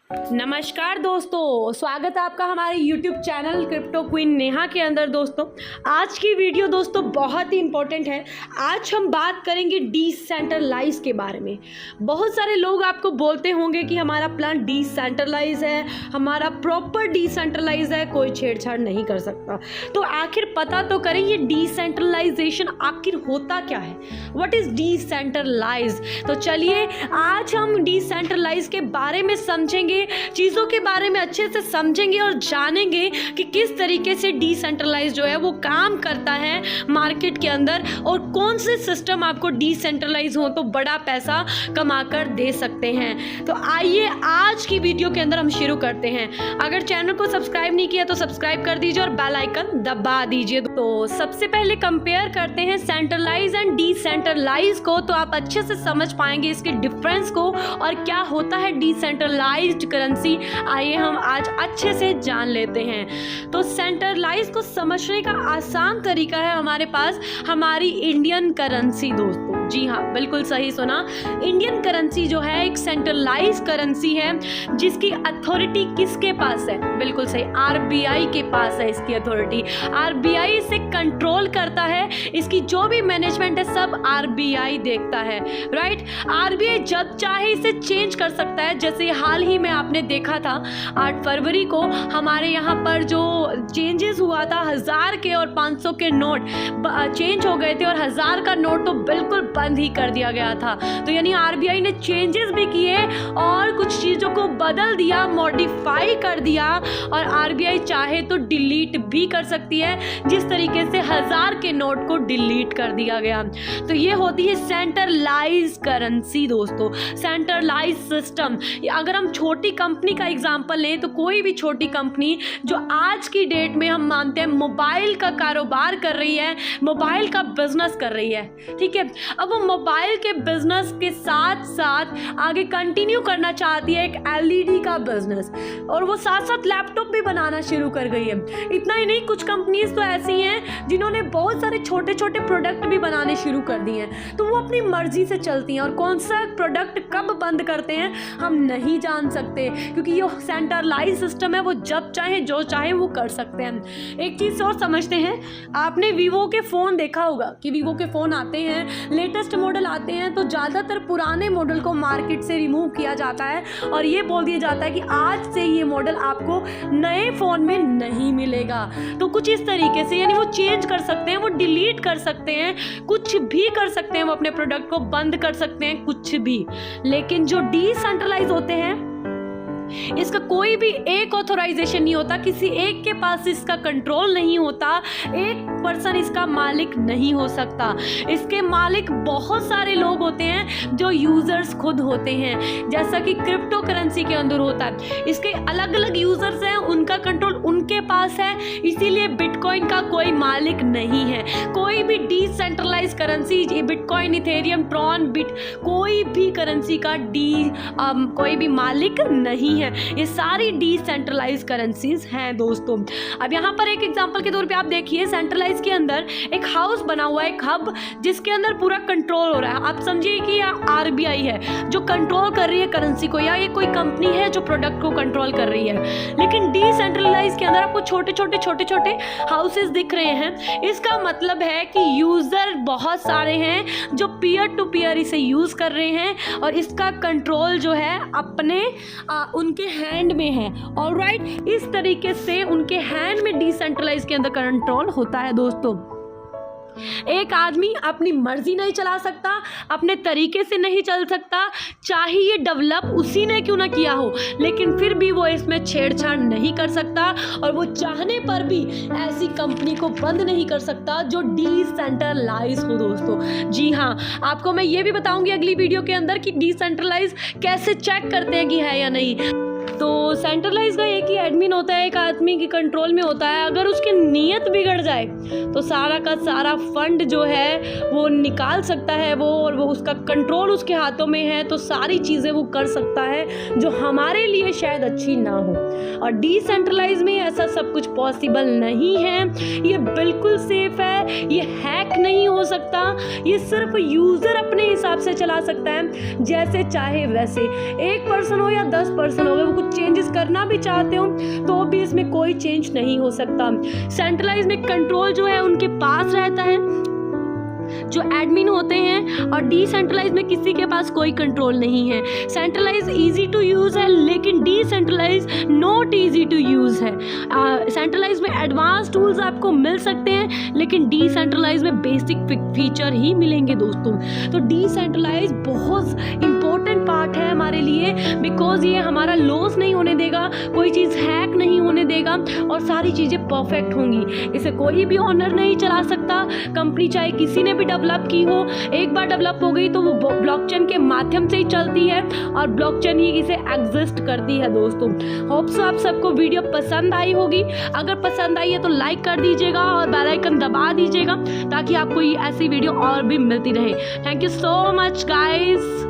नमस्कार दोस्तों, स्वागत है आपका हमारे YouTube channel crypto queen Neha के अंदर। दोस्तों आज की वीडियो दोस्तों बहुत ही इम्पोर्टेंट है। आज हम बात करेंगे डिसेंट्रलाइज के बारे में। बहुत सारे लोग आपको बोलते होंगे कि हमारा प्लान डिसेंट्रलाइज है, हमारा प्रॉपर डिसेंट्रलाइज है, कोई छेड़छाड़ नहीं कर सकता। तो आखिर पता तो करें ये डिसेंट्रलाइजेशन आखिर होता क्या है, व्हाट इज डिसेंट्रलाइज। तो चलिए आज हम डिसेंट्रलाइज के बारे में समझेंगे, चीज़ों के बारे में अच्छे से समझेंगे और जानेंगे कि किस तरीके से डिसेंट्रलाइज जो है वो काम करता है मार्केट के अंदर, और कौन से सिस्टम आपको डिसेंट्रलाइज हो तो बड़ा पैसा कमाकर दे सकते हैं। तो आइए आज की वीडियो के अंदर हम शुरू करते हैं। अगर चैनल को सब्सक्राइब नहीं किया तो सब्सक्राइब कर दीजिए और बेल आइकन दबा दीजिए। तो सबसे पहले कंपेयर करते हैं सेंट्रलाइज एंड डिसेंट्रलाइज को, तो आप अच्छे से समझ पाएंगे इसके डिफरेंस को और क्या होता है डिसेंट्रलाइज्ड करेंसी। आइए हम आज अच्छे से जान लेते हैं। तो सेंट्रलाइज को समझने का आसान तरीका है हमारे पास हमारी इंडियन करेंसी। दोस्तों जी हाँ, बिल्कुल सही सुना। इंडियन करेंसी जो है एक सेंट्रलाइज करेंसी है जिसकी अथॉरिटी किसके पास है? बिल्कुल सही, आरबीआई के पास है इसकी अथॉरिटी। आरबीआई इसे कंट्रोल करता है, इसकी जो भी मैनेजमेंट है सब आरबीआई देखता है, राइट। आरबीआई जब चाहे इसे चेंज कर सकता है। जैसे हाल ही में आपने देखा था 8 फरवरी को हमारे यहाँ पर जो चेंजेस हुआ था, 1000 के और 500 के नोट चेंज हो गए थे और 1000 का नोट तो बिल्कुल बंद ही कर दिया गया था। तो यानी आरबीआई ने चेंजेस भी किए और कुछ चीज़ों को बदल दिया, मॉडिफाई कर दिया, और आरबीआई चाहे तो डिलीट भी कर सकती है, जिस तरीके से 1000 के नोट को डिलीट कर दिया गया। तो ये होती है सेंट्रलाइज करेंसी। दोस्तों सेंट्रलाइज सिस्टम। अगर हम छोटी कंपनी का एग्जांपल लें तो कोई भी छोटी कंपनी जो आज की डेट में हम मानते हैं मोबाइल का कारोबार कर रही है, मोबाइल का बिजनेस कर रही है, ठीक है। अब वो मोबाइल के बिजनेस के साथ साथ आगे कंटिन्यू करना चाहती है एक एलईडी का बिजनेस, और वो साथ साथ लैपटॉप भी बनाना शुरू कर गई है। इतना ही नहीं, कुछ कंपनीज तो ऐसी हैं जिन्होंने बहुत सारे छोटे छोटे प्रोडक्ट भी बनाने शुरू कर दिए हैं। तो वो अपनी मर्जी से चलती हैं और कौन सा प्रोडक्ट कब बंद करते हैं हम नहीं जान सकते, क्योंकि ये सेंट्रलाइज सिस्टम है। वो जब चाहे जो चाहे वो कर सकते हैं। एक चीज़ और समझते हैं, आपने वीवो के फ़ोन देखा होगा कि वीवो के फ़ोन आते हैं, लेटेस्ट मॉडल आते हैं, तो ज़्यादातर पुराने मॉडल को मार्केट से रिमूव किया जाता है और ये बोल दिया जाता है कि आज से ये मॉडल आपको नए फ़ोन में नहीं मिलेगा। तो कुछ इस तरीके से, यानी वो चेंज कर सकते हैं, वो डिलीट कर सकते हैं, कुछ भी कर सकते हैं, वो अपने प्रोडक्ट को बंद कर सकते हैं, कुछ भी। लेकिन जो डिसेंट्रलाइज होते हैं इसका कोई भी एक ऑथराइजेशन नहीं होता, किसी एक के पास इसका कंट्रोल नहीं होता, एक पर्सन इसका मालिक नहीं हो सकता। इसके मालिक बहुत सारे लोग होते हैं जो यूजर्स खुद होते हैं, जैसा कि क्रिप्टो करेंसी के अंदर होता है। इसके अलग अलग यूजर्स हैं, उनका कंट्रोल उनके पास है, इसीलिए बिटकॉइन का कोई मालिक नहीं है। कोई भी decentralise currency, bitcoin, ethereum, Tron, कोई भी करेंसी का कोई भी मालिक नहीं है। ये सारी डिसेंट्रलाइज करेंसीज हैं दोस्तों। अब यहाँ पर एक एग्जांपल के तौर पे आप देखिए, सेंट्रलाइज के अंदर एक हाउस बना हुआ है, एक हब, जिसके अंदर पूरा कंट्रोल हो रहा है। आप समझिए कि यह आरबीआई है जो कंट्रोल कर रही है करेंसी को, या ये कोई कंपनी है जो प्रोडक्ट को कंट्रोल कर रही है। लेकिन डिसेंट्रलाइज के अंदर आपको छोटे छोटे हाउसेस दिख रहे हैं। इसका मतलब है कि यूजर बहुत सारे हैं जो पीयर टू पीयर इसे यूज कर रहे हैं और इसका कंट्रोल जो है अपने उनके हैंड में है। ऑलराइट, इस तरीके से उनके हैंड में डिसेंट्रलाइज के अंदर कंट्रोल होता है। दोस्तों एक आदमी अपनी मर्जी नहीं चला सकता, अपने तरीके से नहीं चल सकता, चाहे ये डेवलप उसी ने क्यों ना किया हो, लेकिन फिर भी वो इसमें छेड़छाड़ नहीं कर सकता, और वो चाहने पर भी ऐसी कंपनी को बंद नहीं कर सकता जो डिसेंट्रलाइज हो। दोस्तों जी हाँ, आपको मैं ये भी बताऊंगी अगली वीडियो के अंदर कि डिसेंट्रलाइज कैसे चेक करते हैं कि है या नहीं। तो सेंट्रलाइज का एक ही एडमिन होता है, एक आदमी के कंट्रोल में होता है। अगर उसकी नीयत बिगड़ जाए तो सारा का सारा फंड जो है वो निकाल सकता है वो, और वो उसका कंट्रोल उसके हाथों में है, तो सारी चीज़ें वो कर सकता है जो हमारे लिए शायद अच्छी ना हो। और डिसेंट्रलाइज में ऐसा सब कुछ पॉसिबल नहीं है। ये बिल्कुल सेफ है, ये हैक नहीं हो सकता, ये सिर्फ यूज़र अपने हिसाब से चला सकता है, जैसे चाहे वैसे। एक पर्सन हो या 10 पर्सन हो गए, वो कुछ कुछ चेंजेस करना भी चाहते हो तो भी इसमें कोई चेंज नहीं हो सकता। सेंट्रलाइज में कंट्रोल जो है उनके पास रहता है, जो एडमिन होते हैं, और डिसेंट्रलाइज में किसी के पास कोई कंट्रोल नहीं है। सेंट्रलाइज इजी टू यूज़ है लेकिन decentralise not easy to use है। सेंट्रलाइज में एडवांस टूल्स आपको मिल सकते हैं लेकिन डिसेंट्रलाइज में बेसिक फीचर ही मिलेंगे दोस्तों। तो डिसेंट्रलाइज बहुत इंपॉर्टेंट पार्ट है हमारे लिए, बिकॉज ये हमारा लॉस नहीं होने देगा, कोई चीज़ हैक नहीं होने देगा और सारी चीज़ें परफेक्ट होंगी। इसे कोई भी ऑनर नहीं चला सकता। कंपनी चाहे किसी ने भी डेवलप की हो, एक बार डेवलप हो गई तो वो ब्लॉकचेन के माध्यम से ही चलती है और ब्लॉकचेन ही इसे एग्जिस्ट करती है दोस्तों। होप सो आप सबको वीडियो पसंद आई होगी। अगर पसंद आई है तो लाइक कर दीजिएगा और बेल आइकन दबा दीजिएगा ताकि आपको ये ऐसी वीडियो और भी मिलती रहे। Thank you so much guys.